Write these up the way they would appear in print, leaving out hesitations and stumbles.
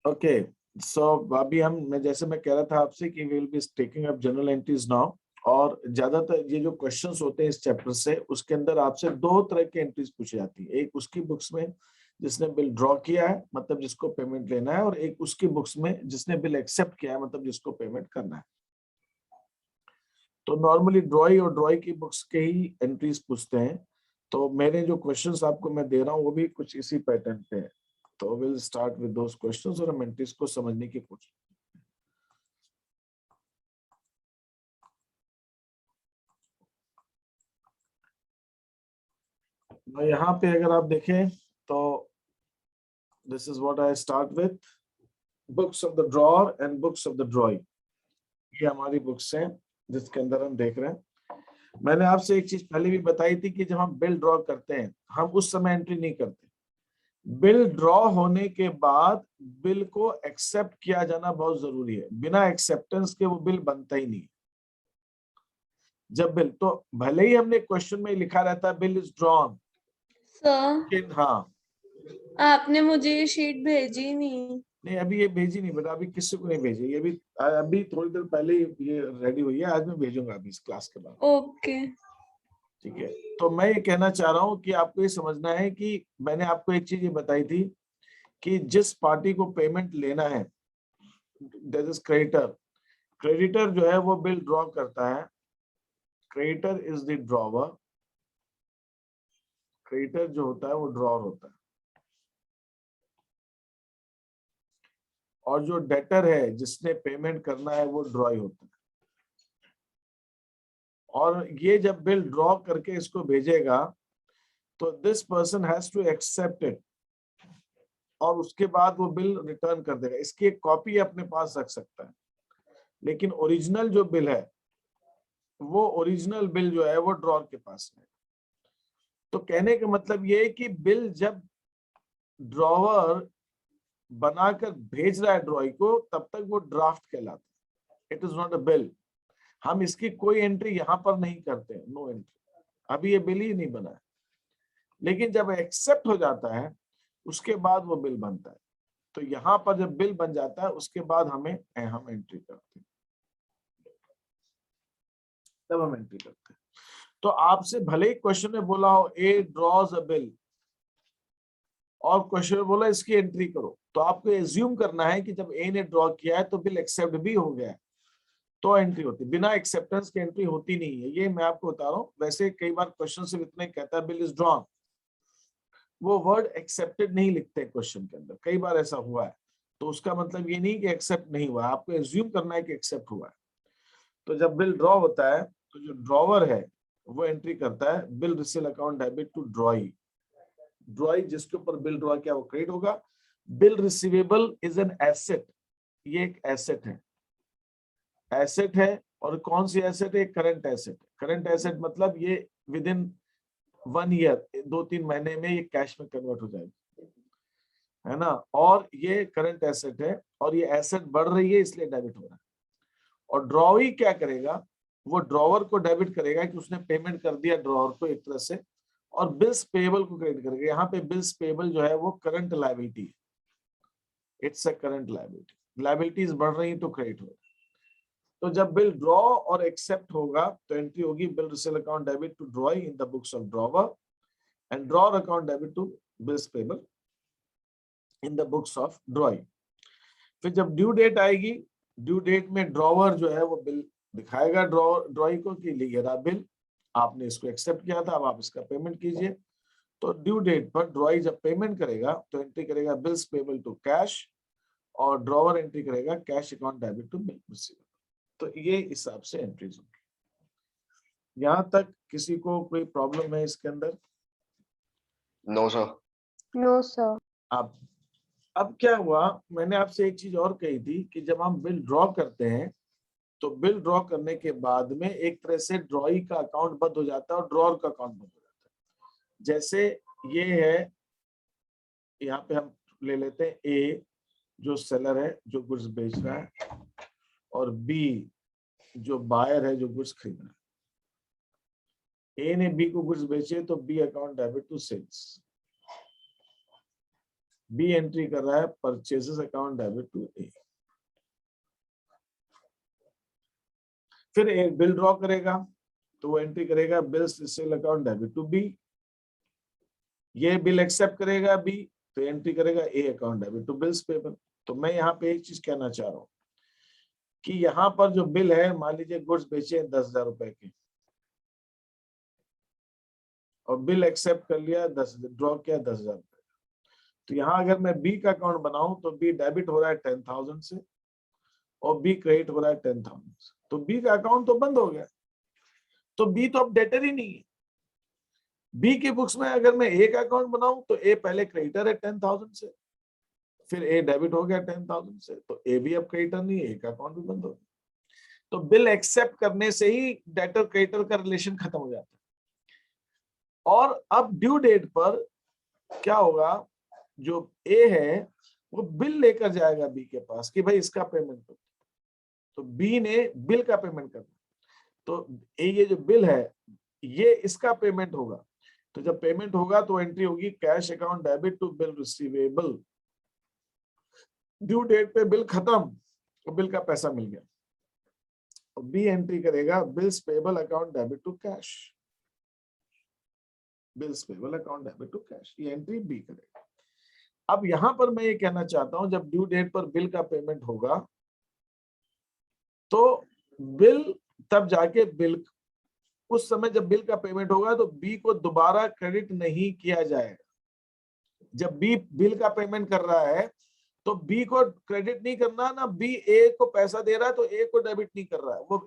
Okay, सो अभी मैं जैसे मैं कह रहा था आपसे कि will be taking up general entries now. और ज्यादातर ये जो क्वेश्चंस होते हैं इस चैप्टर से, उसके अंदर आपसे दो तरह की एंट्रीज पूछी जाती है। एक उसकी बुक्स में जिसने बिल ड्रॉ किया है, मतलब जिसको पेमेंट लेना है, और एक उसकी बुक्स में जिसने बिल एक्सेप्ट किया है, मतलब जिसको पेमेंट करना है। तो नॉर्मली ड्रॉई और ड्रॉई की बुक्स के ही एंट्रीज पूछते हैं। तो मेरे जो क्वेश्चंस आपको मैं दे रहा हूँ वो भी कुछ इसी पैटर्न पे है। तो will start with those questions और हम एंट्रीज को समझने की कोशिश। यहाँ पे अगर आप देखें तो this is what I start with, books of the drawer and books of the ड्रॉई। ये हमारी बुक्स हैं जिसके अंदर हम देख रहे हैं। मैंने आपसे एक चीज पहले भी बताई थी कि जब हम बिल ड्रॉ करते हैं हम उस समय एंट्री नहीं करते। बिल ड्रॉ होने के बाद बिल को एक्सेप्ट किया जाना बहुत जरूरी है। बिना एक्सेप्टेंस के वो बिल बनता ही नहीं। जब बिल, तो भले ही हमने क्वेश्चन में लिखा रहता है बिल इज ड्रॉन, सर लेकिन हाँ, आपने मुझे ये शीट भेजी नहीं। नहीं अभी ये भेजी नहीं बेटा, अभी किसी को नहीं भेजी। ये अभी थोड़ी देर पहले ही ये रेडी हुई है। आज मैं भेजूंगा अभी इस क्लास के बाद। ओके। ठीक है, तो मैं ये कहना चाह रहा हूँ कि आपको ये समझना है कि मैंने आपको एक चीज ये बताई थी कि जिस पार्टी को पेमेंट लेना है, दैट इज क्रेडिटर। क्रेडिटर जो है वो बिल ड्रॉ करता है। Creditor is the drawer. Creditor जो होता है वो ड्रॉवर होता है, और जो डेटर है जिसने पेमेंट करना है वो ड्रॉई होता है। और ये जब बिल ड्रॉ करके इसको भेजेगा तो this person has to accept it, और उसके बाद वो बिल रिटर्न कर देगा। इसकी एक कॉपी अपने पास रख सकता है, लेकिन ओरिजिनल जो बिल है, वो ओरिजिनल बिल जो है वो ड्रॉर के पास है। तो कहने का मतलब ये है कि बिल जब ड्रॉवर बनाकर भेज रहा है ड्रॉई को, तब तक वो ड्राफ्ट कहलाता है। It is not a bill. हम इसकी कोई एंट्री यहाँ पर नहीं करते, नो एंट्री। अभी ये बिल ही नहीं बना है, लेकिन जब एक्सेप्ट हो जाता है उसके बाद वो बिल बनता है। तो यहाँ पर जब बिल बन जाता है उसके बाद हम एंट्री करते हैं, तब हम एंट्री करते हैं। तो आपसे भले ही क्वेश्चन में बोला हो ए ड्रॉज अ बिल, और क्वेश्चन में बोला इसकी एंट्री करो, तो आपको एज्यूम करना है कि जब ए ने ड्रॉ किया है तो बिल एक्सेप्ट भी हो गया है, तो एंट्री होती है। बिना एक्सेप्टेंस की एंट्री होती नहीं है। ये मैं आपको बता रहा हूँ। वैसे कई बार क्वेश्चन से इतना ही कहता है बिल इज ड्रॉन, वो वर्ड एक्सेप्टेड नहीं लिखते क्वेश्चन के अंदर। कई बार ऐसा हुआ है, तो उसका मतलब ये नहीं कि एक्सेप्ट नहीं हुआ, आपको एज्यूम करना है कि एक्सेप्ट हुआ है। तो जब बिल ड्रॉ होता है तो जो ड्रॉवर है वो एंट्री करता है bill receive account debit to drawee. Drawee जिसके ऊपर बिल ड्रॉ किया वो क्रेडिट होगा। Bill receivable is an asset. ये एक एसेट है। एसेट है, और कौन सी एसेट है? Current asset. करंट एसेट मतलब ये विद इन 1 ईयर, 2-3 महीने में ये कैश में कन्वर्ट हो जाएगी, है ना। और ये करंट एसेट है, और ये एसेट बढ़ रही है इसलिए डेबिट हो रहा है। और ड्रॉवी क्या करेगा? वो ड्रॉवर को डेबिट करेगा कि उसने पेमेंट कर दिया ड्रॉवर को एक तरह से, और बिल्स पेबल को क्रेडिट करेगा। यहाँ पे बिल्स पेबल जो है वो करंट लायबिलिटी है। It's a current liability. Liabilities बढ़ रही तो क्रेडिट होगा। तो जब बिल ड्रॉ और एक्सेप्ट होगा तो एंट्री होगी bill receive account debit to drawee in the books of drawer, and drawer account debit to bills payable in the books of drawee. फिर जब ड्यू डेट आएगी, ड्यू डेट में drawer जो है वो बिल दिखाएगा ड्रॉई को कि ये रहा बिल, आपने इसको एक्सेप्ट किया था, अब आप इसका पेमेंट कीजिए। तो ड्यू डेट पर ड्रॉई जब पेमेंट करेगा तो एंट्री करेगा बिल्स पेबल टू कैश, और ड्रॉवर एंट्री करेगा cash account debit to bill receivable. तो ये हिसाब से एंट्रीज होगी। यहां तक किसी को कोई प्रॉब्लम है इसके अंदर? No sir. No sir. अब क्या हुआ, मैंने आपसे एक चीज और कही थी कि जब हम बिल ड्रॉ करते हैं तो बिल ड्रॉ करने के बाद में एक तरह से ड्रॉई का अकाउंट बंद हो जाता है और ड्रॉर का अकाउंट बंद हो जाता है। जैसे ये है, यहाँ पे हम ले लेते हैं ए जो सेलर है जो गुड्स बेच रहा है, और बी जो बायर है जो गुड्स खरीद रहा है। ए ने बी को गुड्स बेचे तो B account debit to sales. B entry कर रहा है purchases account debit to A. फिर ए बिल ड्रॉ करेगा तो वो एंट्री करेगा bills receivable account debit to B. ये बिल एक्सेप्ट करेगा बी तो एंट्री करेगा A account debit to bills payable. तो मैं यहाँ पे एक चीज कहना चाह रहा हूँ कि यहाँ पर जो बिल है, मान लीजिए गुड्स बेचे 10,000 रुपए के और बिल एक्सेप्ट कर लिया 10, ड्रॉ किया 10,000 रुपए। तो यहाँ अगर मैं बी का अकाउंट बनाऊं तो बी डेबिट हो रहा है 10,000 से और बी क्रेडिट हो रहा है 10,000 से, तो बी का अकाउंट तो बंद हो गया। तो बी तो अब डेटर ही नहीं है। बी के बुक्स में अगर मैं ए का अकाउंट बनाऊं तो ए पहले क्रेडिटर है 10,000 से, फिर ए डेबिट हो गया 10,000 से, तो ए भी अब क्रेडिटर नहीं है, ए का अकाउंट भी बंद हो गया। तो बिल एक्सेप्ट करने से ही डेटर क्रेडिटर का रिलेशन खत्म हो जाता है। और अब ड्यू डेट पर क्या होगा, जो ए है वो बिल लेकर जाएगा बी के पास कि भाई इसका पेमेंट करो। तो बी ने बिल का पेमेंट करना, तो ये जो बिल है ये इसका पेमेंट होगा। तो जब पेमेंट होगा तो एंट्री होगी cash account debit to bill receivable. Due date पे बिल खत्म तो बिल का पैसा मिल गया। और बी एंट्री करेगा bills payable account debit to cash. Bills payable account debit to cash, ये एंट्री बी करेगा। अब यहां पर मैं ये कहना चाहता हूं, जब ड्यू डेट पर बिल का पेमेंट होगा तो बिल तब जाके बिल उस समय जब बिल का पेमेंट होगा तो बी को दोबारा क्रेडिट नहीं किया जाएगा। जब बी बिल का पेमेंट कर रहा है तो बी को क्रेडिट नहीं करना ना, बी ए को पैसा दे रहा है तो ए को डेबिट नहीं कर रहा है। वो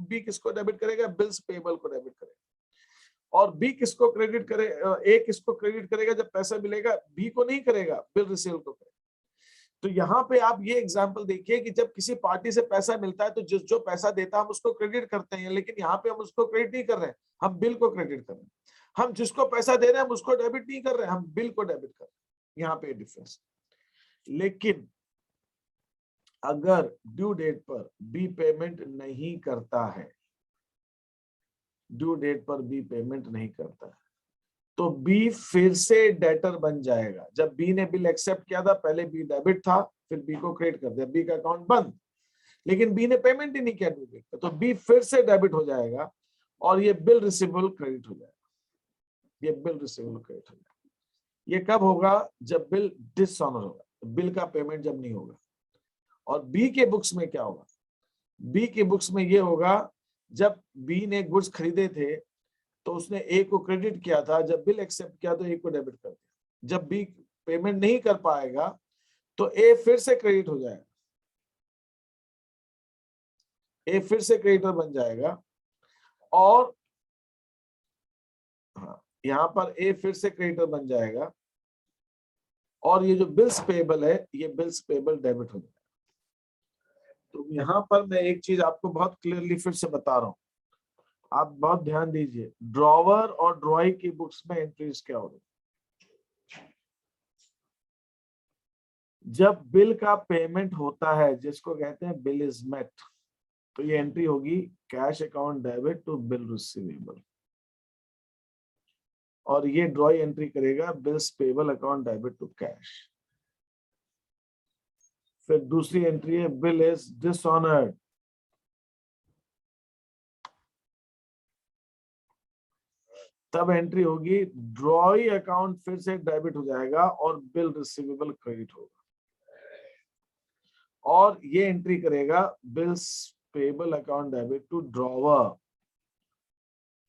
बी किसको डेबिट करेगा, बिल्स पेबल को डेबिट करेगा। और बी किसको क्रेडिट करे, ए किसको क्रेडिट करेगा जब पैसा मिलेगा, बी को नहीं करेगा, बिल रिसीवेबल को करेगा। तो यहाँ पे आप ये एग्जांपल देखिए कि जब किसी पार्टी से पैसा मिलता है तो जो पैसा देता है हम उसको क्रेडिट करते हैं, लेकिन यहाँ पे हम उसको क्रेडिट नहीं कर रहे हैं, हम बिल को क्रेडिट कर रहे हैं। हम जिसको पैसा दे रहे हैं हम उसको डेबिट नहीं कर रहे हैं, हम बिल को डेबिट कर रहे हैं। यहाँ पे डिफरेंस। लेकिन अगर ड्यू डेट पर बी पेमेंट नहीं करता है, ड्यू डेट पर बी पेमेंट नहीं करता है तो बी फिर से डेटर बन जाएगा। जब बी ने बिल एक्सेप्ट किया था, पहले बी डेबिट था, फिर बी को क्रेडिट कर दिया, बी का अकाउंट बंद। लेकिन बी ने पेमेंट ही नहीं किया ड्यू डेट पर, तो बी फिर से डेबिट हो जाएगा और ये बिल रिसीवेबल क्रेडिट हो जाएगा। ये बिल रिसीवेबल क्रेडिट हो जाएगा। ये कब होगा, जब बिल डिसऑनर होगा, बिल का पेमेंट जब नहीं होगा। और बी के बुक्स में क्या होगा, बी के बुक्स में ये होगा जब बी ने गुड्स खरीदे थे तो उसने ए को क्रेडिट किया था, जब बिल एक्सेप्ट किया तो ए को डेबिट कर दिया। जब बी पेमेंट नहीं कर पाएगा तो ए फिर से क्रेडिट हो जाएगा, ए फिर से क्रेडिटर बन जाएगा। और हाँ, यहां पर ए फिर से क्रेडिटर बन जाएगा और ये जो बिल्स पेबल है ये बिल्स पेबल डेबिट हो जाएगा। तो यहां पर मैं एक चीज आपको बहुत क्लियरली फिर से बता रहा हूं, आप बहुत ध्यान दीजिए। ड्रॉवर और ड्रॉई की बुक्स में एंट्रीज क्या हो रही, जब बिल का पेमेंट होता है जिसको कहते हैं बिल इज मेट, तो ये एंट्री होगी cash account debit to bill receivable. और ये ड्रॉई एंट्री करेगा bills payable account debit to cash. फिर दूसरी एंट्री है बिल इज डिसऑनर्ड, तब एंट्री होगी ड्रॉई अकाउंट फिर से डेबिट हो जाएगा और बिल रिसीवेबल क्रेडिट होगा। और ये एंट्री करेगा bills payable account debit to drawer.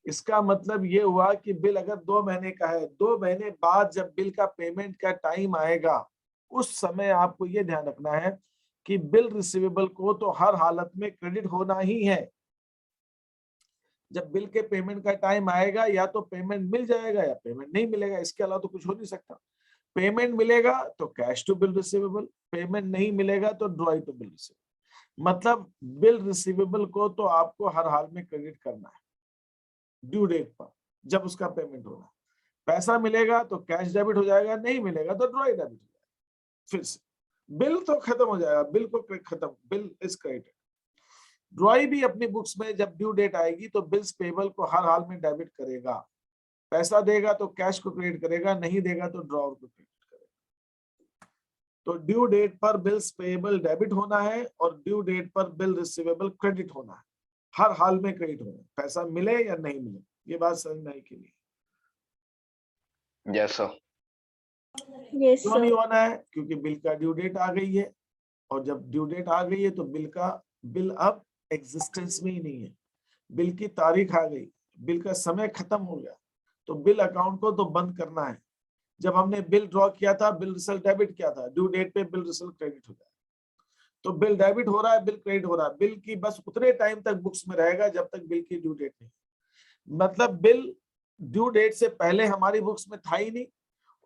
इसका मतलब ये हुआ कि बिल अगर 2 महीने का है, 2 महीने बाद जब बिल का पेमेंट का टाइम आएगा उस समय आपको ये ध्यान रखना है कि बिल रिसीवेबल को तो हर हालत में क्रेडिट होना ही है। जब बिल के पेमेंट का टाइम आएगा या तो पेमेंट मिल जाएगा या पेमेंट नहीं मिलेगा, इसके अलावा तो कुछ हो नहीं सकता। पेमेंट मिलेगा तो cash to bill receivable, payment नहीं मिलेगा तो ड्रॉई टू बिल रिसीवेबल। मतलब बिल रिसीवेबल को तो आपको हर हाल में क्रेडिट करना है ड्यू डेट पर, जब उसका पेमेंट होगा। पैसा मिलेगा तो कैश डेबिट हो जाएगा, नहीं मिलेगा तो ड्रॉई डेबिट हो जाएगा। फिर से बिल तो खत्म हो जाएगा, बिल को खत्म, बिल इज क्रेडिटेड। ड्रॉई भी अपनी बुक्स में जब ड्यू डेट आएगी तो बिल्स पेबल को हर हाल में डेबिट करेगा। पैसा देगा तो कैश को क्रेडिट करेगा, नहीं देगा तो ड्रॉवर को क्रेडिट करेगा। तो ड्यू डेट पर बिल्स पेएबल डेबिट होना है और ड्यू डेट पर बिल रिसीवेबल क्रेडिट होना है, हर हाल में क्रेडिट होना है, पैसा मिले या नहीं मिले। ये बात समझने के लिए Yes, sir. यस क्यों नहीं सर। होना है? क्योंकि बिल का ड्यू डेट आ गई है, और जब ड्यू डेट आ गई है तो बिल अब एग्जिस्टेंस में ही नहीं है, बिल की तारीख आ गई, बिल का समय खत्म हो गया, तो बिल अकाउंट को तो बंद करना है। जब हमने बिल ड्रॉ किया था, बिल रिजल्ट डेबिट किया था, ड्यू डेट पे बिल रिजल्ट क्रेडिट हो जाए, तो बिल डेबिट हो रहा है, बिल क्रेडिट हो रहा है, बिल की बस उतने टाइम तक बुक्स में रहेगा जब तक बिल की ड्यू डेट नहीं, मतलब बिल ड्यू डेट से पहले हमारी बुक्स में था ही नहीं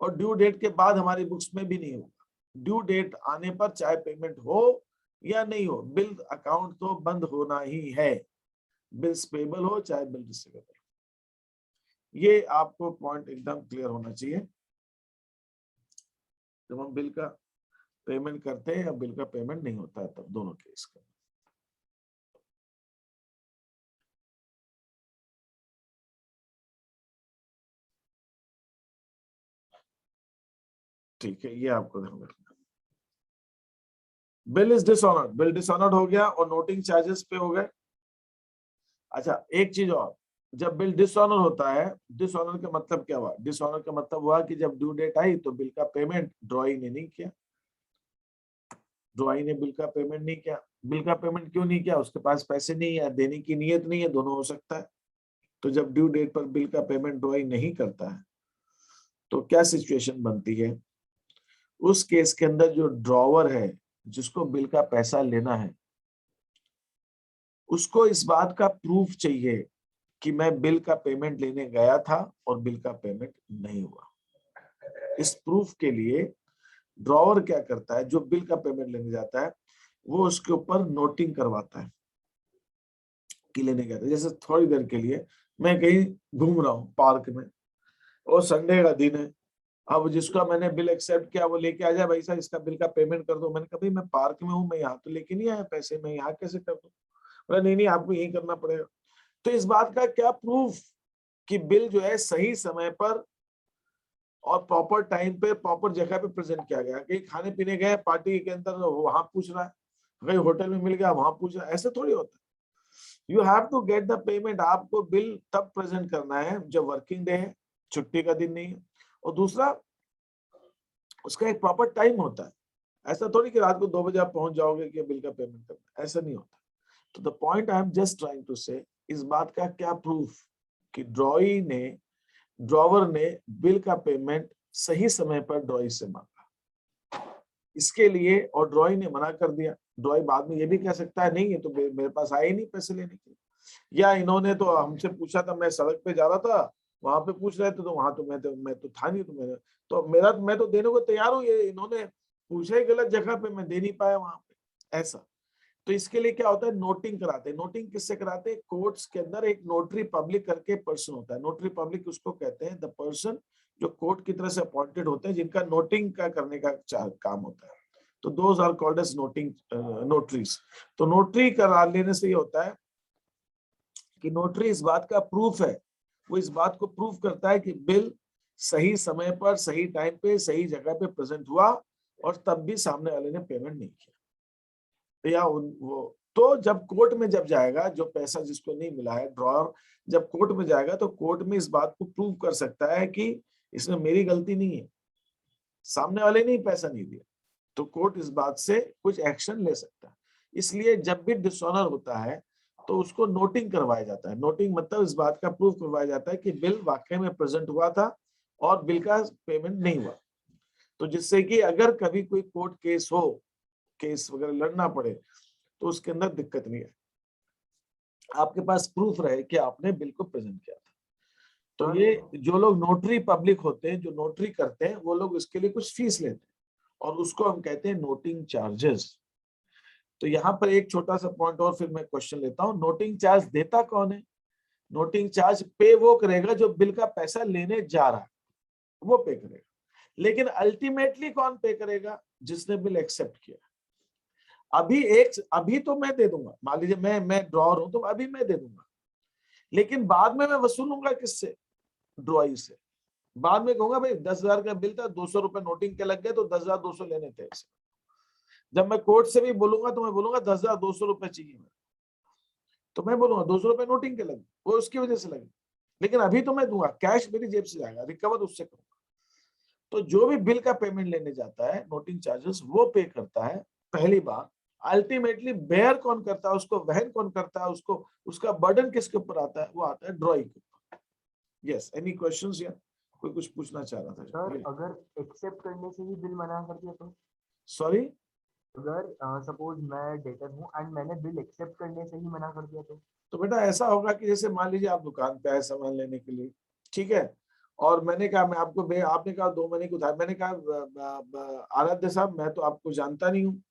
और ड्यू डेट के बाद हमारी बुक्स में भी नहीं होगा। ड्यू डेट आने पर चाहे पेमेंट हो या नहीं हो, बिल अकाउंट तो बंद होना ही है, बिल्स पेबल हो चाहे बिल रिसीवेबल। ये आपको पॉइंट एकदम क्लियर होना चाहिए। जब हम बिल का पेमेंट करते हैं या बिल का पेमेंट नहीं होता है, तब दोनों केस का। ठीक है, ये आपको ध्यान रखना। Bill is dishonoured, bill dishonoured हो गया और नोटिंग चार्जेस पे हो गए। अच्छा, एक चीज और, जब बिल डिसऑनर होता है, डिसऑनर का मतलब क्या हुआ? डिसऑनर का मतलब हुआ कि जब ड्यू डेट आई तो बिल का पेमेंट ड्रॉई ने नहीं किया, ड्रॉई ने बिल का पेमेंट नहीं किया। बिल का पेमेंट क्यों नहीं किया? उसके पास पैसे नहीं है, देने की नीयत नहीं है, दोनों हो सकता है। तो जब ड्यू डेट पर बिल का पेमेंट ड्रॉई नहीं करता है तो क्या सिचुएशन बनती है? उस केस के अंदर जो ड्रॉवर है, जिसको बिल का पैसा लेना है, उसको इस बात का प्रूफ चाहिए कि मैं बिल का पेमेंट लेने गया था और बिल का पेमेंट नहीं हुआ। इस प्रूफ के लिए ड्रॉवर क्या करता है, जो बिल का पेमेंट लेने जाता है, वो उसके ऊपर नोटिंग करवाता है कि लेने गया था। जैसे थोड़ी देर के लिए मैं कहीं घूम रहा हूँ पार्क में और संडे का दिन है, अब जिसका मैंने बिल एक्सेप्ट किया वो लेके आ जाए, भाई साहब इसका बिल का पेमेंट कर दो। मैंने कहा भाई मैं पार्क में हूँ, मैं यहाँ तो लेके नहीं आया पैसे, मैं यहाँ कैसे कर दूं? बोला नहीं नहीं, आपको यही करना पड़ेगा। तो इस बात का क्या प्रूफ कि बिल जो है सही समय पर और प्रॉपर टाइम पे प्रॉपर जगह पे प्रेजेंट किया गया? कहीं खाने पीने गए पार्टी के अंदर, वहां पूछ रहा है, कहीं होटल में मिल गया वहां पूछ रहा है, ऐसे थोड़ी होता है। You have to get the payment. आपको बिल तब प्रेजेंट करना है जब वर्किंग डे है, छुट्टी का दिन नहीं है। और दूसरा, उसका एक प्रॉपर टाइम होता है। ऐसा थोड़ी कि रात को 2 बजे आप पहुंच जाओगे कि बिल का पेमेंट करना, ऐसा नहीं होता। तो the point I am just trying to say, इस बात का क्या प्रूफ कि ड्रॉवर ने बिल का पेमेंट सही समय पर ड्रॉई से मांगा, इसके लिए, और ड्रॉई ने मना कर दिया। ड्रॉई बाद में ये भी कह सकता है नहीं, ये तो मेरे पास आए ही नहीं पैसे लेने के लिए, या इन्होंने तो हमसे पूछा था, मैं सड़क पे जा रहा था, वहां पे पूछ रहे थे तो वहां तो मैं तो था नहीं, तो मैं तो देने को तैयार हूँ, ये इन्होंने पूछा ही गलत जगह पे, मैं दे नहीं पाया वहां पे, ऐसा। तो इसके लिए क्या होता है, नोटिंग कराते हैं। नोटिंग किससे कराते हैं? कोर्ट्स के अंदर एक नोटरी पब्लिक करके पर्सन होता है। नोटरी पब्लिक उसको कहते हैं, द पर्सन जो कोर्ट की तरफ से अपॉइंटेड होते हैं, जिनका नोटिंग का करने का काम होता है। तो those are called as noting notaries. तो नोटरी करा लेने से ये होता है कि नोटरी इस बात का प्रूफ है, वो इस बात को प्रूफ करता है कि बिल सही समय पर सही टाइम पे सही जगह पे प्रेजेंट हुआ और तब भी सामने वाले ने पेमेंट नहीं किया। या वो तो जब कोर्ट में जब जाएगा, जो पैसा जिसको नहीं मिला है, ड्रॉवर जब कोर्ट में जाएगा तो कोर्ट में इस बात को प्रूव कर सकता है कि इसमें मेरी गलती नहीं है, सामने वाले ने ही पैसा नहीं दिया, तो कोर्ट इस बात से कुछ एक्शन ले सकता है। इसलिए जब भी डिसऑनर होता है तो उसको नोटिंग करवाया जाता है। नोटिंग मतलब इस बात का प्रूफ करवाया जाता है कि बिल वाकई में प्रेजेंट हुआ था और बिल का पेमेंट नहीं हुआ, तो जिससे कि अगर कभी कोई कोर्ट केस हो, केस वगैरह लड़ना पड़े, तो उसके अंदर दिक्कत नहीं है, आपके पास प्रूफ रहे कि आपने बिल को प्रेजेंट किया था। तो ये जो लोग नोटरी पब्लिक होते हैं, जो नोटरी करते हैं, वो लोग इसके लिए कुछ फीस लेते हैं और उसको हम कहते हैं नोटिंग चार्जेस। तो यहाँ पर एक छोटा सा पॉइंट और फिर मैं क्वेश्चन लेता हूँ, नोटिंग चार्ज देता कौन है? नोटिंग चार्ज पे वो करेगा जो बिल का पैसा लेने जा रहा है, वो पे करेगा। लेकिन अल्टीमेटली कौन पे करेगा? जिसने बिल एक्सेप्ट किया। अभी तो मैं दे दूंगा, मान लीजिए मैं ड्रॉवर हूं तो अभी मैं दे दूंगा, लेकिन बाद में मैं वसूलूंगा किससे? ड्रॉई से। बाद में कहूंगा भाई 10,000 का बिल था, 200 रुपए नोटिंग के लग गए तो 10,200 लेने थे इसे। जब मैं कोर्ट से भी बोलूंगा तो मैं बोलूंगा 10,200 रुपए चाहिए मेरे, तो मैं बोलूंगा 200 रुपए नोटिंग के लगे, वो उसकी वजह से लगे, लेकिन अभी तो मैं दूंगा, कैश मेरी जेब से जाएगा, रिकवर उससे करूंगा। तो जो भी बिल का पेमेंट लेने जाता है, नोटिंग चार्जेस वो पे करता है पहली बार। अल्टीमेटली बेयर कौन करता है, उसको वहन कौन करता है, उसको उसका बर्डन किसके ऊपर आता है, वो आता है ड्रॉई के ऊपर। Yes, any questions? या कोई कुछ पूछना चाह रहा था? सर अगर एक्सेप्ट करने से ही बिल मना कर दिया तो? सॉरी, अगर सपोज मैं डेटर हूँ एंड मैंने बिल एक्सेप्ट करने से ही मना कर दिया तो बेटा ऐसा होगा कि जैसे मान लीजिए आप दुकान पे आए सामान लेने के लिए, ठीक है, और मैंने कहा मैं आपको आपने कहा 2 महीने को उधार, मैंने कहा आराध्य साहब मैं तो आपको जानता नहीं हूँ,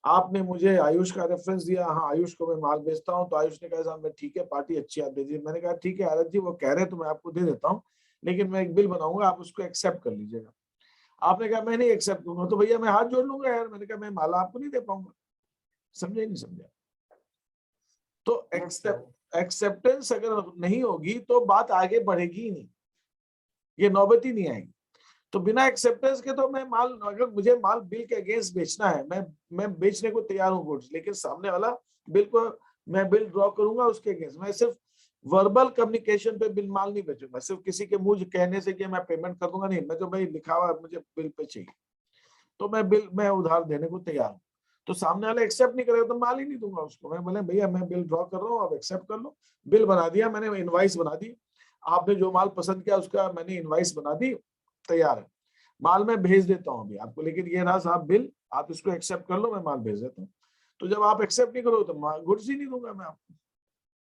आपने मुझे आयुष का रेफरेंस दिया, हाँ आयुष को मैं माल बेचता हूँ, तो आयुष ने कहा साहब मैं ठीक है पार्टी अच्छी आप दे दीजिए। मैंने कहा ठीक है आराध्य जी वो कह रहे हैं तो मैं आपको दे देता हूँ, लेकिन मैं एक बिल बनाऊंगा आप उसको एक्सेप्ट कर लीजिएगा। आपने कहा मैं नहीं एक्सेप्ट करूंगा, तो भैया मैं हाथ जोड़ लूंगा यार। मैंने कहा मैं माला आपको नहीं दे पाऊंगा। समझे नहीं समझा? तो एक्सेप्टेंस अगर नहीं होगी तो बात आगे बढ़ेगी ही नहीं, ये नौबत ही नहीं आएगी। तो बिना एक्सेप्टेंस के तो मैं माल, अगर मुझे माल बिल के अगेंस्ट बेचना है, मैं बेचने को तैयार हूँ गुड्स, लेकिन सामने वाला बिल को मैं बिल ड्रॉ करूंगा उसके अगेंस्ट। मैं सिर्फ वर्बल कम्युनिकेशन पे बिल माल नहीं बेचूंगा, सिर्फ किसी के मुंह कहने से कि मैं पेमेंट कर दूंगा, नहीं, मैं जो भाई लिखा हुआ मुझे बिल पे चाहिए तो मैं उधार देने को तैयार हूँ। तो सामने वाला एक्सेप्ट नहीं करेगा तो माल ही नहीं दूंगा उसको। मैं बोले भैया मैं बिल ड्रॉ कर रहा हूँ, आप एक्सेप्ट कर लो। बिल बना दिया मैंने, इनवाइस बना दी, आपने जो माल पसंद किया उसका मैंने इनवाइस बना दी, तैयार है, माल मैं भेज देता हूँ अभी आपको, लेकिन ये रहा साहब बिल, आप इसको एक्सेप्ट कर लो, मैं माल भेज देता हूँ। तो जब आप एक्सेप्ट नहीं करोगे तो गुड्स ही नहीं दूंगा मैं आपको।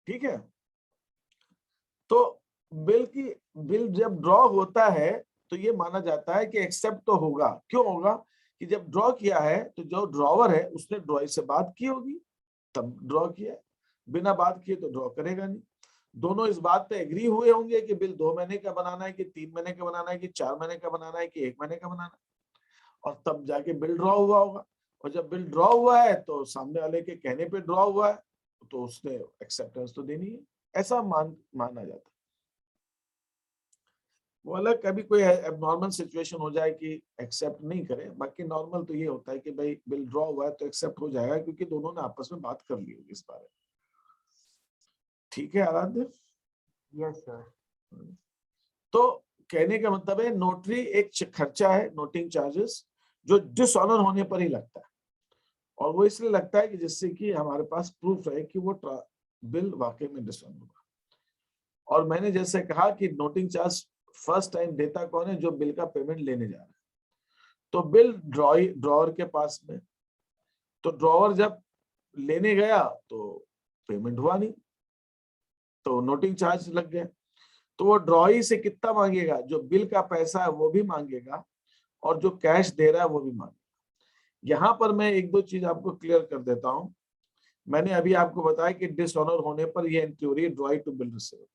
ठीक है? तो बिल जब ड्रॉ होता है तो ये माना जाता है कि एक्सेप्ट तो होगा। क्यों होगा? कि जब ड्रॉ किया है तो जो ड्रॉवर है उसने ड्रॉई से बात की होगी तब ड्रॉ किया, बिना बात किए तो ड्रॉ करेगा नहीं। दोनों इस बात पे एग्री हुए होंगे कि बिल 2 महीने का बनाना है कि 3 महीने का बनाना है कि 4 महीने का बनाना है कि 1 महीने का बनाना है, और तब जाके बिल ड्रॉ हुआ होगा। और जब बिल ड्रॉ हुआ है तो सामने वाले के कहने पे ड्रॉ हुआ है, तो उसने एक्सेप्टेंस तो देनी है, ऐसा माना जाता है। वो अलग कभी कोई एबनॉर्मल सिचुएशन हो जाए कि एक्सेप्ट नहीं करे, बाकी नॉर्मल तो ये होता है कि भाई बिल ड्रॉ हुआ है तो एक्सेप्ट हो जाएगा, क्योंकि दोनों ने आपस में बात कर ली होगी इस बारे में। ठीक है आराध्य? Yes sir. तो कहने का मतलब है नोटरी एक खर्चा है, नोटिंग चार्जेस, जो डिसऑनर होने पर ही लगता है, और वो इसलिए लगता है कि जिससे कि हमारे पास प्रूफ है कि वो बिल वाकई में डिसऑनर हुआ। और मैंने जैसे कहा कि नोटिंग चार्ज फर्स्ट टाइम देता कौन है? जो बिल का पेमेंट लेने जा रहा है। तो बिल ड्रॉवर के पास में, तो ड्रॉवर जब लेने गया तो पेमेंट हुआ नहीं, तो नोटिंग चार्ज लग गया। तो वो ड्रॉई से कितना मांगेगा? जो बिल का पैसा है वो भी मांगेगा, और जो कैश दे रहा है वो भी मांगेगा। यहां पर मैं एक दो चीज आपको क्लियर कर देता हूं। मैंने अभी आपको बताया कि डिसऑनर होने पर ये एंट्री हो रही है ड्रॉई टू बिल रिसीवेबल।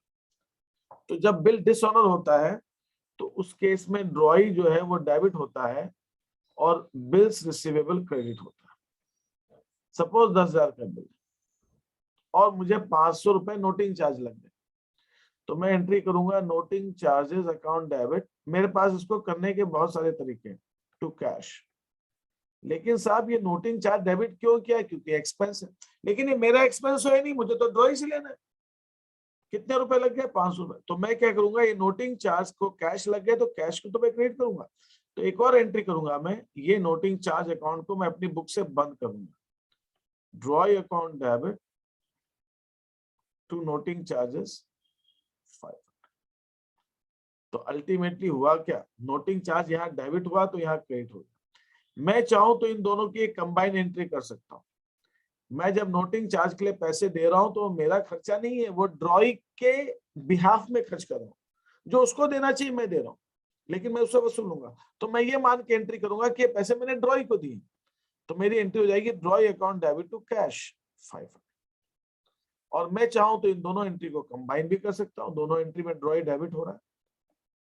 तो जब बिल डिसऑनर होता है तो उस केस में ड्रॉई जो है वो डेबिट होता है और बिल्स रिसीवेबल क्रेडिट होता है। सपोज 10,000 का बिल और मुझे 500 रुपए नोटिंग चार्ज लग गए, तो मैं एंट्री करूंगा नोटिंग चार्जेस अकाउंट डेबिट। मेरे पास इसको करने के बहुत सारे तरीके हैं, टू कैश। लेकिन साहब ये नोटिंग चार्ज डेबिट क्यों किया? क्योंकि एक्सपेंस है। लेकिन ये मेरा एक्सपेंस है नहीं, मुझे तो ड्रॉई से लेना है। कितने रुपए लग गए? 500 रुपए। तो मैं क्या करूंगा, ये नोटिंग चार्ज को कैश लग गए तो कैश को तो मैं क्रेडिट करूंगा। तो एक और एंट्री करूंगा मैं, ये नोटिंग चार्ज अकाउंट को मैं अपनी बुक से बंद करूंगा, drawee account debit to noting charges 500। तो अल्टीमेटली हुआ क्या? नोटिंग चार्ज यहाँ डेबिट हुआ तो यहाँ क्रेडिट हो गया। मैं चाहूं तो इन दोनों की एक कंबाइन एंट्री कर सकता हूं। मैं जब नोटिंग चार्ज के लिए पैसे दे रहा हूं तो मेरा खर्चा नहीं है, वो ड्रॉई के बिहाफ में खर्च कर रहा हूं। जो उसको देना चाहिए मैं दे रहा हूं, लेकिन मैं उससे वसूलूंगा। तो मैं ये मान के एंट्री करूंगा कि ये पैसे मैंने ड्रॉई को दिए, तो मेरी एंट्री हो जाएगी drawee account debit to cash 500। और मैं चाहूं तो इन दोनों एंट्री को कंबाइन भी कर सकता हूं, दोनों एंट्री में ड्रॉई डेबिट हो रहा है,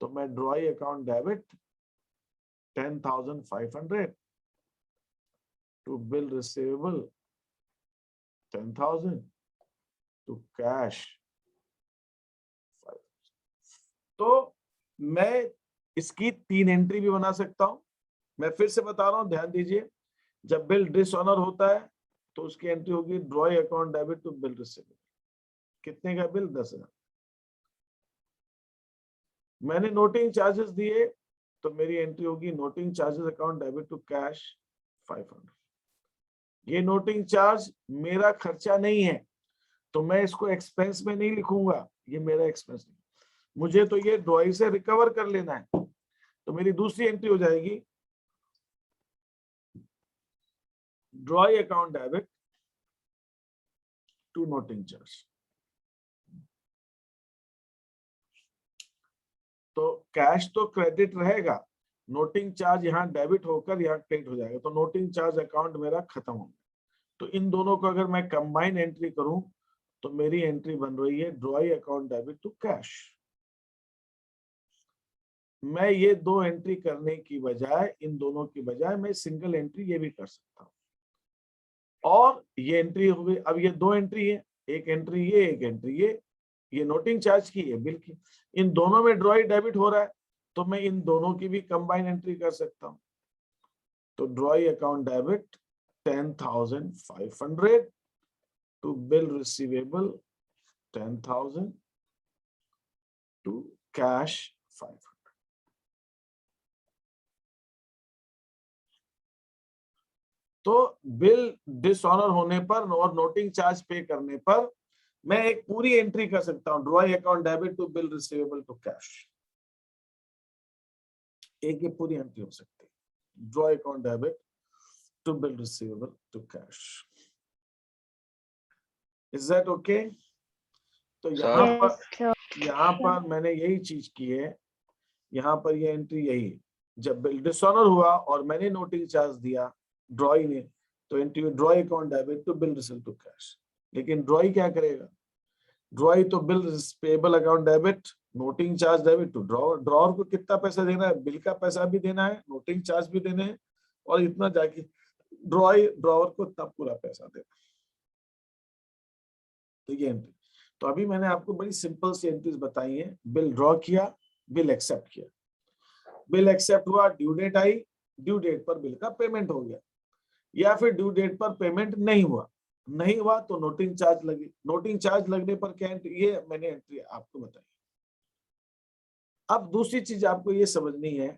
तो मैं drawee account debit 10,500 to bill receivable 10,000 to cash 5,000। तो मैं इसकी 3 एंट्री भी बना सकता हूं। मैं फिर से बता रहा हूं, ध्यान दीजिए, जब बिल डिसऑनर होता है तो उसकी एंट्री होगी draw account debit to bill receivable. कितने का बिल? 10,000। मैंने नोटिंग चार्जेस दिए तो मेरी एंट्री होगी noting charges account debit to cash 500। ये नोटिंग चार्ज मेरा खर्चा नहीं है तो मैं इसको एक्सपेंस में नहीं लिखूंगा, ये मेरा एक्सपेंस नहीं, मुझे तो ये ड्रॉई से रिकवर कर लेना है। तो मेरी दूसरी एंट्री हो जाएगी drawee account debit to noting charge. तो कैश तो क्रेडिट रहेगा, नोटिंग चार्ज यहाँ डेबिट होकर यहाँ क्रेडिट हो जाएगा, तो नोटिंग चार्ज अकाउंट मेरा खत्म हो गया। तो इन दोनों को अगर मैं कंबाइन एंट्री करूं तो मेरी एंट्री बन रही है drawee account debit to cash. मैं ये दो एंट्री करने की बजाय, इन दोनों की बजाय मैं सिंगल एंट्री ये भी कर सकता हूं। और ये एंट्री हो गई, अब ये दो एंट्री है, एक एंट्री ये, एक एंट्री ये नोटिंग चार्ज की है, बिल की। इन दोनों में ड्रॉई डेबिट हो रहा है तो मैं इन दोनों की भी कंबाइन एंट्री कर सकता हूं। तो drawee account debit 10,500 to bill receivable 10,000 to cash 500। तो बिल डिसऑनर होने पर और नोटिंग चार्ज पे करने पर मैं एक पूरी एंट्री कर सकता हूं, drawee account debit to bill receivable to cash. एक ये पूरी एंट्री हो सकती है, drawee account debit to bill receivable to cash. Is that okay? तो यहाँ पर मैंने यही चीज की है, यहाँ पर ये एंट्री यही है। जब बिल डिसऑनर हुआ और मैंने नोटिंग चार्ज दिया ड्रॉई ने, तो entry drawee account debit to bill receivable to cash. लेकिन ड्रॉई क्या करेगा? ड्रॉई तो bill payable account debit, noting charge debit to drawer. Drawer को कितना पैसा देना है? बिल का पैसा भी देना है, नोटिंग चार्ज भी देने हैं, और इतना जाके ड्रॉवर को तब पूरा पैसा देना। तो ये एंट्री, तो अभी मैंने आपको बड़ी सिंपल सी एंट्रीज बताई है। बिल ड्रॉ किया, बिल एक्सेप्ट किया, बिल एक्सेप्ट हुआ, ड्यू डेट आई, ड्यू डेट पर बिल का पेमेंट हो गया, या फिर ड्यू डेट पर पेमेंट नहीं हुआ तो नोटिंग चार्ज लगी। नोटिंग चार्ज लगने पर क्या एंट्री? ये मैंने एंट्री आपको बताई। अब दूसरी चीज आपको ये समझनी है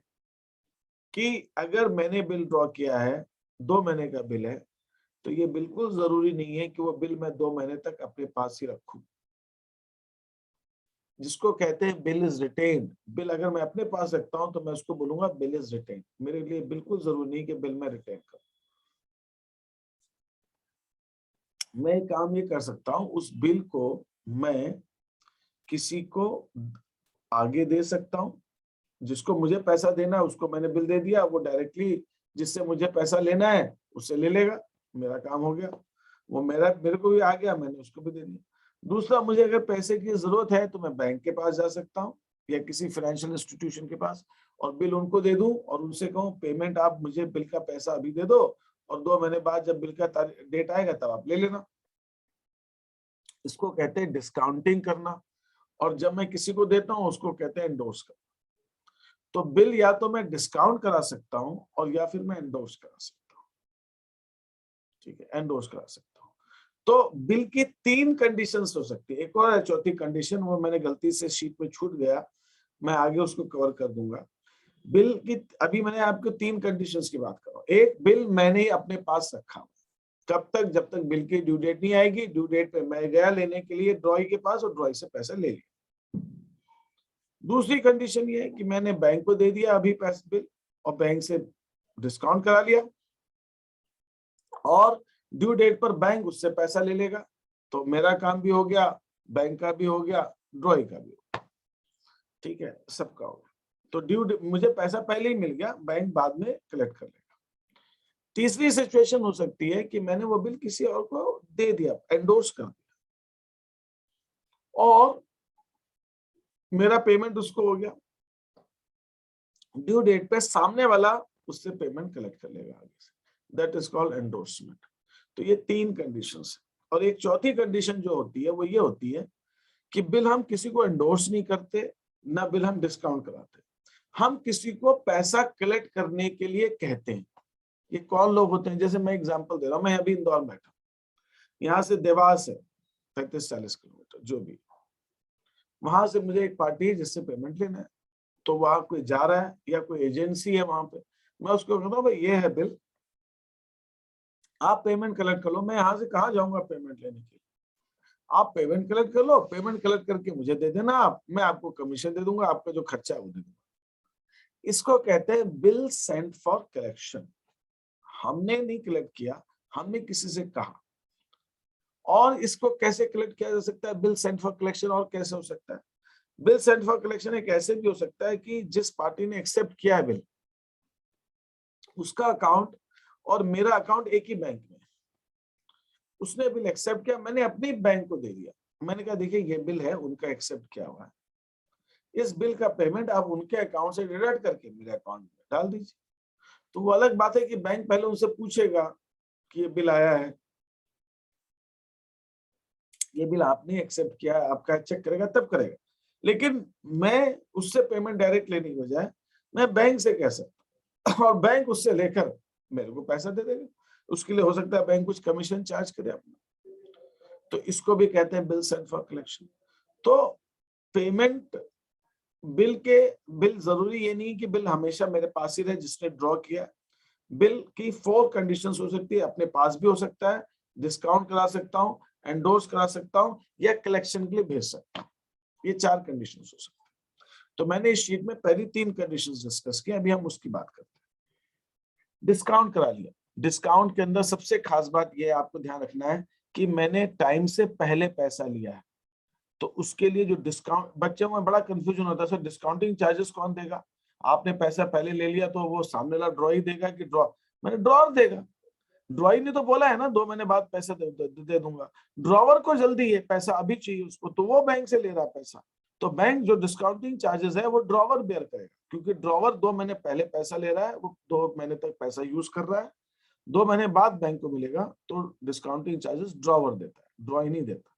कि अगर मैंने बिल ड्रॉ किया है, 2 महीने का बिल है, तो ये बिल्कुल जरूरी नहीं है कि वो बिल मैं 2 महीने तक अपने पास ही रखूं, जिसको कहते हैं बिल इज रिटेन्ड। बिल अगर मैं अपने पास रखता हूं तो मैं उसको बोलूंगा बिल इज रिटेन्ड। मेरे लिए बिल्कुल जरूरी नहीं कि बिल मैं रिटेन करूं। मैं काम ये कर सकता हूं, उस बिल को मैं किसी को आगे दे सकता हूं, जिसको मुझे पैसा देना है उसको मैंने बिल दे दिया, वो डायरेक्टली जिससे मुझे पैसा लेना है उससे ले लेगा, मेरा काम हो गया। वो मेरे को भी आ गया, मैंने उसको भी दे दिया। दूसरा, मुझे अगर पैसे की जरूरत है तो मैं बैंक के पास जा सकता हूँ या किसी फाइनेंशियल इंस्टीट्यूशन के पास और बिल उनको दे दूं और उनसे कहूँ पेमेंट आप मुझे बिल का पैसा अभी दे दो और 2 महीने बाद जब बिल का डेट आएगा तब आप ले लेना। इसको कहते हैं डिस्काउंटिंग करना। और जब मैं किसी को देता हूं उसको कहते हैं एंडोर्स करना। तो बिल या तो मैं डिस्काउंट करा सकता हूं और या फिर मैं एंडोर्स करा सकता हूं। ठीक है, एंडोर्स करा सकता हूं। तो बिल की 3 कंडीशंस हो सकती है। एक और है चौथी कंडीशन, वो मैंने गलती से शीट में छूट गया, मैं आगे उसको कवर कर दूंगा। बिल की अभी मैंने आपको 3 कंडीशंस की बात कर रहा हूं। एक, बिल मैंने ही अपने पास रखा, कब तक? जब तक बिल की ड्यू डेट नहीं आएगी। ड्यू डेट पे मैं गया लेने के लिए ड्रॉई के पास और ड्रॉई से पैसा ले लिया। दूसरी कंडीशन ये है कि मैंने बैंक को दे दिया अभी पैसा बिल और बैंक से डिस्काउंट करा लिया और ड्यू डेट पर बैंक उससे पैसा ले लेगा, तो मेरा काम भी हो गया, बैंक का भी हो गया, ड्रॉई का भी हो गया। ठीक है, सबका हो गया। तो मुझे पैसा पहले ही मिल गया, बैंक बाद में कलेक्ट कर लेगा। तीसरी सिचुएशन हो सकती है कि मैंने वो बिल किसी और को दे दिया, एंडोर्स कर दिया और मेरा पेमेंट उसको हो गया। ड्यू डेट पे सामने वाला उससे पेमेंट कलेक्ट कर लेगा आगे से, दैट इज कॉल्ड एंडोर्समेंट। तो ये 3 कंडीशंस है। और एक चौथी कंडीशन जो होती है वो ये होती है कि बिल हम किसी को एंडोर्स नहीं करते, ना बिल हम डिस्काउंट कराते हैं। हम किसी को पैसा कलेक्ट करने के लिए कहते हैं। ये कौन लोग होते हैं? जैसे मैं एग्जांपल दे रहा हूं, मैं अभी इंदौर में बैठा, यहाँ से देवास है 35-40 किलोमीटर जो भी, वहां से मुझे एक पार्टी है जिससे पेमेंट लेना है, तो वहां कोई जा रहा है या कोई एजेंसी है वहां पे, मैं उसको कहता हूँ भाई ये है बिल, आप पेमेंट कलेक्ट कर लो। मैं यहाँ से कहाँ जाऊंगा पेमेंट लेने के लिए? आप पेमेंट कलेक्ट कर लो, पेमेंट कलेक्ट करके मुझे दे देना, आप, मैं आपको कमीशन दे दूंगा, आपका जो खर्चा है वो दे दूंगा। इसको कहते हैं बिल सेंट फॉर कलेक्शन। हमने नहीं कलेक्ट किया, हमने किसी से कहा। और इसको कैसे कलेक्ट किया जा सकता है बिल सेंट फॉर कलेक्शन? और कैसे हो सकता है बिल सेंट फॉर कलेक्शन? एक ऐसे भी हो सकता है कि जिस पार्टी ने एक्सेप्ट किया है बिल, उसका अकाउंट और मेरा अकाउंट एक ही बैंक में, उसने बिल एक्सेप्ट किया, मैंने अपनी बैंक को दे दिया, मैंने कहा देखिए ये बिल है, उनका एक्सेप्ट किया हुआ है, इस बिल का पेमेंट आप उनके अकाउंट से डिडक्ट करके मेरे अकाउंट में डाल दीजिए। तो वो अलग बात है कि बैंक पहले उनसे पूछेगा कि ये बिल आया है, ये बिल आपने एक्सेप्ट किया है, आपका चेक करेगा तब करेगा। लेकिन मैं उससे पेमेंट डायरेक्ट लेने की बजाय मैं बैंक से कह सकता, और बैंक उससे लेकर मेरे को पैसा दे देगा। उसके लिए हो सकता है बैंक कुछ कमीशन चार्ज करे अपना, तो इसको भी कहते हैं बिल सेंट फॉर कलेक्शन। तो पेमेंट बिल जरूरी ये नहीं कि बिल हमेशा मेरे पास ही रहे जिसने ड्रॉ किया। बिल की 4 कंडीशंस हो सकती है, अपने पास भी हो सकता है, डिस्काउंट करा सकता हूं, एंडोर्स करा सकता हूं, या कलेक्शन के लिए भेज सकता हूं। ये 4 कंडीशंस हो सकती है। तो मैंने इस शीट में पहली 3 कंडीशंस डिस्कस की, अभी हम उसकी बात करते हैं। डिस्काउंट करा लिया, डिस्काउंट के अंदर सबसे खास बात यह आपको ध्यान रखना है कि मैंने टाइम से पहले पैसा लिया है, तो उसके लिए जो डिस्काउंट, बच्चों में बड़ा कंफ्यूजन होता है सर डिस्काउंटिंग चार्जेस कौन देगा? आपने पैसा पहले ले लिया तो वो सामने वाला ड्रॉ ही देगा कि ड्रॉ, मैंने ड्रॉर देगा। ड्रॉई ने तो बोला है ना 2 महीने बाद पैसा दे दूंगा, ड्रॉवर को जल्दी है, पैसा अभी चाहिए उसको, तो वो बैंक से ले रहा पैसा। तो बैंक जो डिस्काउंटिंग चार्जेस है वो ड्रॉवर बेयर करेगा, क्योंकि ड्रॉवर 2 महीने पहले पैसा ले रहा है, वो 2 महीने तक पैसा यूज कर रहा है, 2 महीने बाद बैंक को मिलेगा, तो डिस्काउंटिंग चार्जेस ड्रॉवर देता है, ड्रॉई नहीं देता।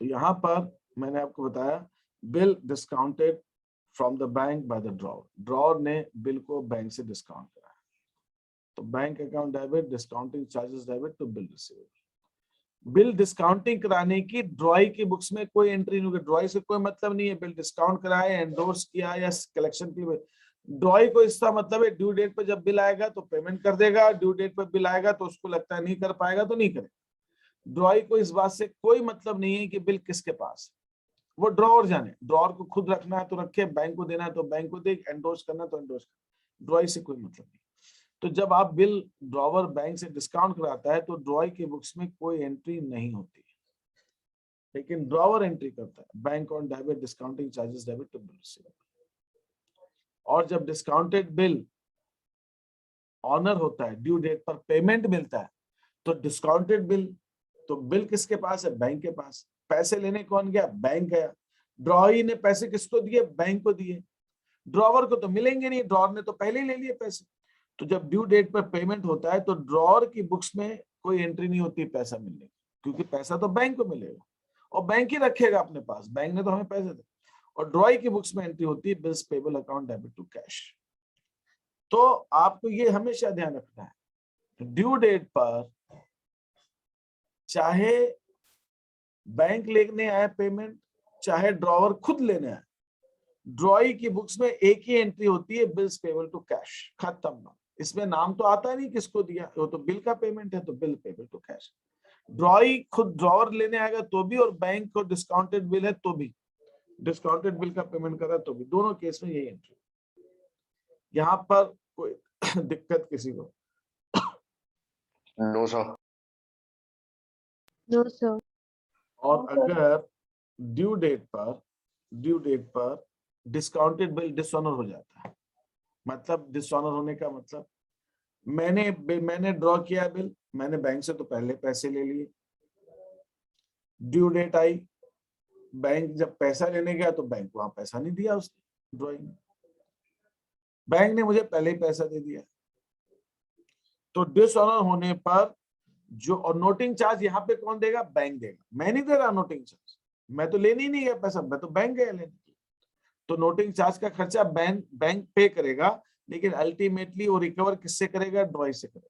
तो यहां पर मैंने आपको बताया bill discounted from the bank by the drawer, drawer ने बिल को बैंक से डिस्काउंट कराया, तो bank account debit, discounting charges debit to bill receivable. Bill discounting कराने की ड्रॉई की बुक्स में कोई एंट्री नहीं होगी, ड्रॉई से कोई मतलब नहीं है, बिल डिस्काउंट कराया, एंडोर्स किया या कलेक्शन की। ड्रॉई को इसका मतलब है ड्यू डेट पर जब बिल आएगा तो पेमेंट कर देगा, ड्यू डेट पर बिल आएगा तो उसको लगता है नहीं कर पाएगा तो नहीं करेगा। ड्रॉई को इस बात से कोई मतलब नहीं है कि बिल किसके पास, वो ड्रॉवर जाने, ड्रॉवर को खुद रखना है तो रखे, बैंक को देना है तो बैंक को दे, एंडोर्स करना है तो एंडोर्स करना, ड्रॉई से कोई मतलब नहीं। तो जब आप बिल ड्रॉवर बैंक से डिस्काउंट कराता है तो ड्रॉई की बुक्स में कोई एंट्री नहीं होती, लेकिन ड्रॉवर एंट्री करता है, bank on debit discounting charges debit to bill receivable. और जब डिस्काउंटेड बिल ऑनर होता है, ड्यू डेट पर पेमेंट मिलता है, तो डिस्काउंटेड बिल, तो बिल किसके पास है? बैंक के पास। पैसे लेने कौन गया? बैंक गया। ड्रॉई ने पैसे किसको दिए? बैंक को दिए। ड्रॉवर को तो मिलेंगे नहीं, ड्रॉवर ने तो पहले ही ले लिए पैसे। तो जब ड्यू डेट पर पेमेंट होता है तो ड्रॉवर की बुक्स में कोई एंट्री नहीं होती पैसा मिलने की, क्योंकि पैसा तो बैंक को मिलेगा और बैंक ही रखेगा अपने पास, बैंक ने तो हमें पैसे दे। और ड्रॉई की बुक्स में एंट्री होती है bills payable account debit to cash. तो आपको ये हमेशा ध्यान रखना है, ड्यू डेट पर चाहे बैंक लेने आए पेमेंट, चाहे ड्रॉवर खुद लेने आए, ड्रॉई की बुक्स में एक ही एंट्री होती है बिल्स पेबल टू कैश, खत्म। इसमें नाम तो आता नहीं किसको दिया, वो तो बिल का पेमेंट है, तो bill payable to cash. Drawee खुद ड्रॉवर लेने आएगा तो भी, और बैंक को डिस्काउंटेड बिल है तो भी, डिस्काउंटेड बिल का पेमेंट कर रहा है तो भी, दोनों केस में यही एंट्री। यहाँ पर कोई दिक्कत किसी को? No sir. No sir. और अगर ड्यू डेट पर डिस्काउंटेड बिल डिसऑनर हो जाता है, मतलब डिसऑनर होने का मतलब, मैंने ड्रॉ किया बिल, मैंने बैंक से तो पहले पैसे ले लिए, ड्यू डेट आई, बैंक जब पैसा लेने गया तो बैंक वहां पैसा नहीं दिया उसने, ड्रॉइंग, बैंक ने मुझे पहले ही पैसा दे दिया। तो डिसऑनर होने पर जो, और नोटिंग चार्ज यहाँ पे कौन देगा? बैंक देगा, मैं नहीं दे रहा नोटिंग चार्ज, मैं तो लेने ही नहीं गया पैसा, मैं तो बैंक गया लेने। तो नोटिंग चार्ज का खर्चा बैंक पे करेगा, लेकिन अल्टीमेटली वो रिकवर किससे करेगा? ड्रॉई से करेगा।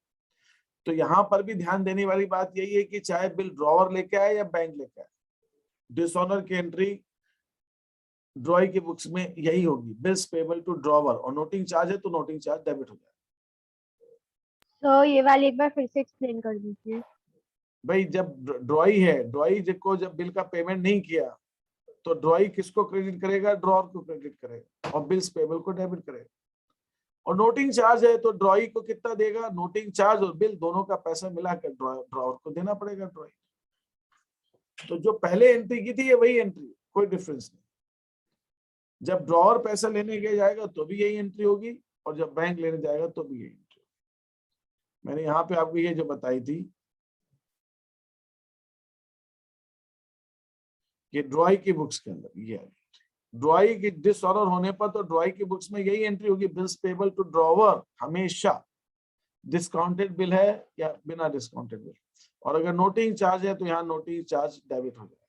तो यहां पर भी ध्यान देने वाली बात यही है कि चाहे बिल ड्रॉवर लेके आए या बैंक लेके आए, डिसऑनर की एंट्री ड्रॉई की बुक्स में यही होगी, बिल्स पेबल टू ड्रॉवर, और नोटिंग चार्ज है तो नोटिंग चार्ज डेबिट हो जाएगा। तो ये वाली एक बार फिर से एक्सप्लेन कर दीजिए। भाई जब ड्रॉई है, ड्रॉई को जब बिल का पेमेंट नहीं किया तो ड्रॉई किसको क्रेडिट करेगा? ड्रॉवर को क्रेडिट करेगा, और बिल्स पेबल को डेबिट करेगा। और नोटिंग चार्ज है तो ड्रॉई को कितना देगा? नोटिंग चार्ज और बिल दोनों का पैसा मिलाकर ड्रॉवर को देना पड़ेगा ड्रॉई। तो जो पहले एंट्री की थी ये वही एंट्री, कोई डिफरेंस नहीं। जब ड्रॉवर पैसा लेने के जाएगा तो भी यही एंट्री होगी, और जब बैंक लेने जाएगा तो भी यही एंट्री होगी। मैंने यहाँ पे आपको ये जो बताई थी कि ड्रॉई की बुक्स के अंदर ये ड्रॉई की डिसऑनर होने पर तो ड्रॉई की बुक्स में यही एंट्री होगी, बिल्स पेबल टू ड्रॉवर हमेशा डिस्काउंटेड बिल है या बिना डिस्काउंटेड बिल। और अगर नोटिंग चार्ज है तो यहाँ नोटिंग चार्ज डेबिट हो जाएगा।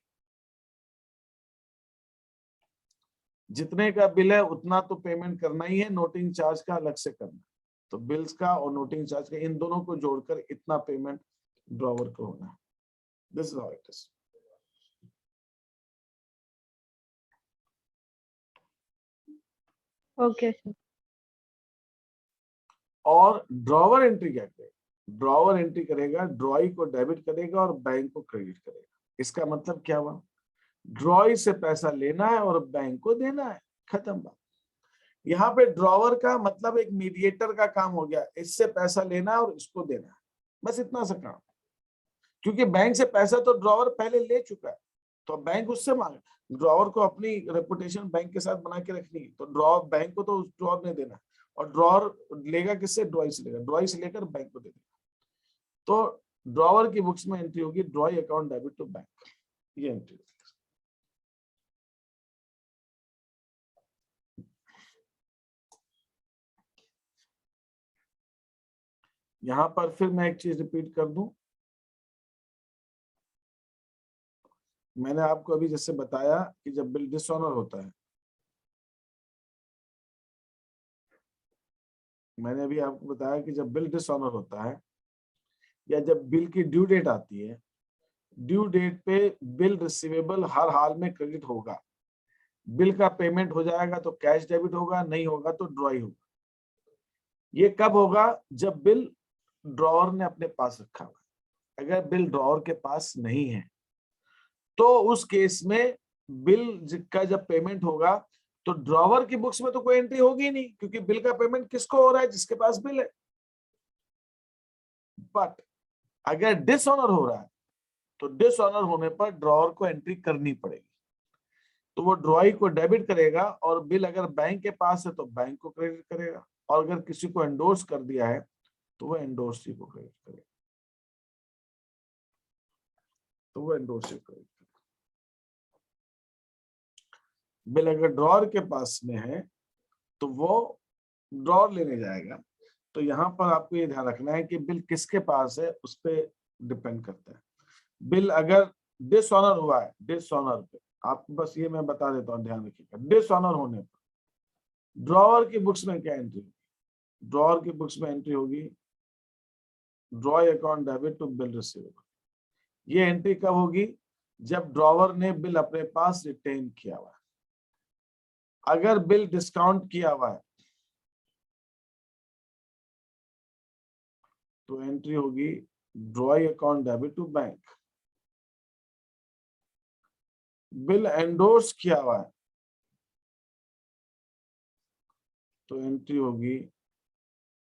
जितने का बिल है उतना तो पेमेंट करना ही है, नोटिंग चार्ज का अलग से करना। तो बिल्स का और नोटिंग चार्ज का इन दोनों को जोड़कर इतना पेमेंट ड्रॉवर को होना है। This is how it is. Okay sir. और ड्रॉवर एंट्री क्या करेगा? ड्रॉवर एंट्री करेगा, ड्रॉई को डेबिट करेगा और बैंक को क्रेडिट करेगा। इसका मतलब क्या हुआ? ड्रॉई से पैसा लेना है और बैंक को देना है, खत्म बात। यहाँ पे ड्रॉवर का मतलब एक मीडिएटर का काम हो गया, इससे पैसा लेना है और इसको देना है, बस इतना सा काम। क्योंकि बैंक से पैसा तो ड्रॉवर पहले ले चुका है, तो बैंक उससे मांगे। ड्रॉवर को अपनी रेपुटेशन बैंक के साथ बना के रखनी है, तो ड्रॉवर बैंक को तो उस ड्रॉवर ने देना है, और ड्रॉवर लेगा किससे? ड्रॉई से लेगा, ड्रॉई से लेकर बैंक को दे देगा। तो ड्रॉवर की बुक्स में एंट्री होगी drawee account debit to bank, ये एंट्री। यहां पर फिर मैं एक चीज रिपीट कर दूं, मैंने आपको अभी जैसे बताया कि जब बिल डिसऑनर होता है, मैंने अभी आपको बताया कि जब बिल डिसऑनर होता है या जब बिल की ड्यू डेट आती है, ड्यू डेट पे बिल रिसीवेबल हर हाल में क्रेडिट होगा। बिल का पेमेंट हो जाएगा तो कैश डेबिट होगा, नहीं होगा तो ड्रॉई होगा। ये कब होगा? जब बिल ड्रॉवर ने अपने पास रखा हुआ। अगर बिल ड्रॉवर के पास नहीं है तो उस केस में बिल का जब पेमेंट होगा तो ड्रॉवर की बुक्स में तो कोई एंट्री होगी नहीं, क्योंकि बिल का पेमेंट किसको हो रहा है? जिसके पास बिल है। बट अगर डिसऑनर हो रहा है तो डिसऑनर होने पर ड्रॉवर को एंट्री करनी पड़ेगी, तो वो ड्रॉई को डेबिट करेगा, और बिल अगर बैंक के पास है तो बैंक को क्रेडिट करेगा, और अगर किसी को एंडोर्स कर दिया है तो वो एंडोर्सी को क्रेडिट करेगा, तो वो एंडोर्सी को क्रेडिट करेगा। बिल अगर ड्रॉवर के पास में है तो वो ड्रॉवर लेने जाएगा। तो यहाँ पर आपको ये ध्यान रखना है कि बिल किसके पास है उस पर डिपेंड करता है। बिल अगर डिसऑनर हुआ है, डिसऑनर पे आपको बस ये मैं बता देता हूँ, ध्यान रखिएगा। डिसऑनर होने पर ड्रॉवर की बुक्स में क्या एंट्री होगी? ड्रॉवर की बुक्स में एंट्री होगी drawee account debit to bill receivable. ये एंट्री कब होगी? जब ड्रॉवर ने बिल अपने पास रिटेन किया हुआ है। अगर बिल डिस्काउंट किया हुआ है तो एंट्री होगी drawee account debit to bank. Bill endorse किया हुआ है तो एंट्री होगी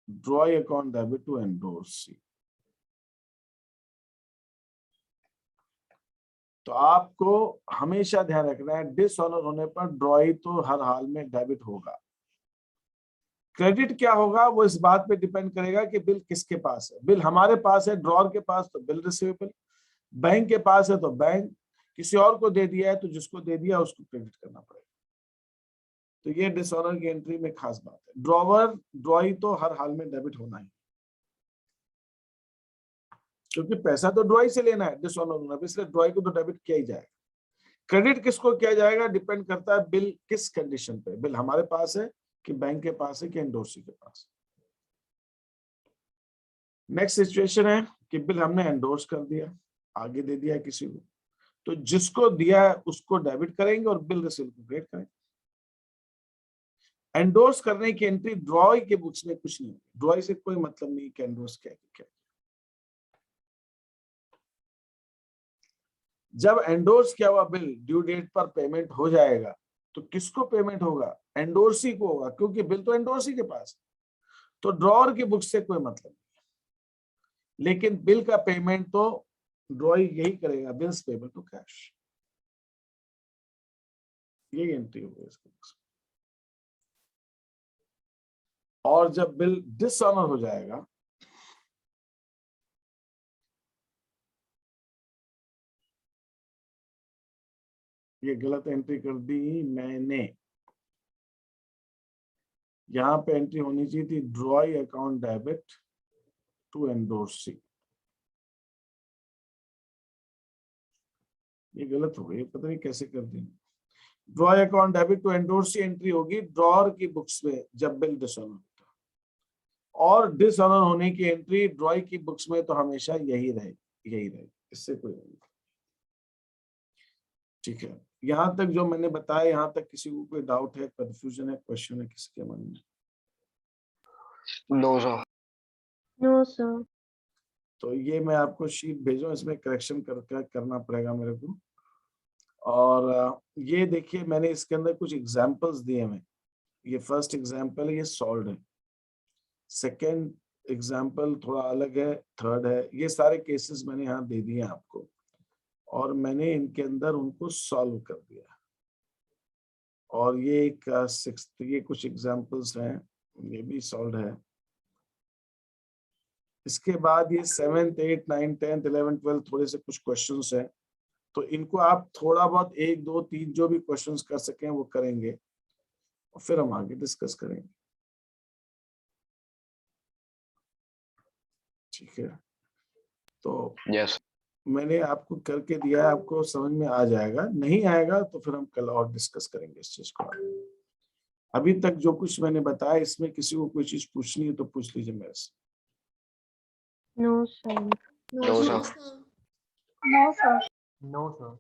drawee account debit to endorsee. तो आपको हमेशा ध्यान रखना है, डिसऑनर होने पर ड्रॉई तो हर हाल में डेबिट होगा। क्रेडिट क्या होगा वो इस बात पे डिपेंड करेगा कि बिल किसके पास है। बिल हमारे पास है, ड्रॉवर के पास, तो बिल रिसीवेबल। बैंक के पास है तो बैंक, किसी और को दे दिया है तो जिसको दे दिया उसको क्रेडिट करना पड़ेगा। तो ये डिसऑनर की एंट्री में खास बात है। ड्रॉई तो हर हाल में डेबिट होना है, क्योंकि पैसा तो ड्रॉई से लेना है, डिसऑनर होना है, इसलिए ड्रॉई को तो डेबिट किया ही जाएगा। क्रेडिट किसको किया जाएगा डिपेंड करता है बिल किस कंडीशन पे, बिल हमारे पास है कि बैंक के पास है कि एंडोर्सी के पास। नेक्स्ट सिचुएशन है कि बिल हमने एंडोर्स कर दिया, आगे दे दिया किसी को, तो जिसको दिया है उसको डेबिट करेंगे और बिल रिसीव को क्रेडिट करेंगे। एंडोर्स करने की एंट्री ड्रॉई के बुक्स में कुछ नहीं, ड्रॉई से कोई मतलब नहीं कि एंडोर्स क्या। जब एंडोर्स किया हुआ बिल ड्यू डेट पर पेमेंट हो जाएगा तो किसको पेमेंट होगा, एंडोर्सी को होगा, क्योंकि बिल तो एंडोर्सी के पास है। तो ड्रॉअर की बुक से कोई मतलब नहीं, लेकिन बिल का पेमेंट तो ड्रॉई यही करेगा, बिल्स पेबल टू कैश, यही एंट्री होगी इसके बुक्स। और जब बिल डिसऑनर हो जाएगा ये गलत एंट्री कर दी मैंने, यहां पे एंट्री होनी चाहिए थी drawee account debit to endorsee, ये गलत हो गई, पता नहीं कैसे कर दी। Drawee account debit to endorsee entry होगी ड्रॉअर की बुक्स में जब बिल डिसऑनर होता है, और डिसऑनर होने की एंट्री ड्रॉई की बुक्स में तो हमेशा यही रहेगी, इससे कोई नहीं। ठीक है, यहां तक जो मैंने बताया, यहां तक किसी को कोई डाउट है, कंफ्यूजन है, क्वेश्चन है किसी के मन में? No sir. No sir. तो ये मैं आपको शीट भेजूं, इसमें करेक्शन करना पड़ेगा मेरे को। और ये देखिए मैंने इसके अंदर कुछ एग्जांपल्स दिए हैं। ये फर्स्ट एग्जांपल है, ये सॉल्व्ड है। सेकंड एग्जांपल थोड़ा अलग है, थर्ड है। ये सारे केसेस मैंने यहाँ दे दिए आपको और मैंने इनके अंदर उनको सॉल्व कर दिया। और ये एक सिक्स्थ, ये कुछ एग्जांपल्स हैं, ये भी सॉल्व है। इसके बाद ये 7th 8th 9th 10th 11th 12th थोड़े से कुछ क्वेश्चंस हैं, तो इनको आप थोड़ा बहुत 1 2 3 जो भी क्वेश्चंस कर सकें वो करेंगे और फिर हम आगे डिस्कस करेंगे। ठीक है, तो यस। मैंने आपको करके दिया है, आपको समझ में आ जाएगा। नहीं आएगा तो फिर हम कल और डिस्कस करेंगे इस चीज को। अभी तक जो कुछ मैंने बताया, इसमें किसी को कोई चीज पूछनी है तो पूछ लीजिए मेरे से। No sir. No sir. No sir. No sir.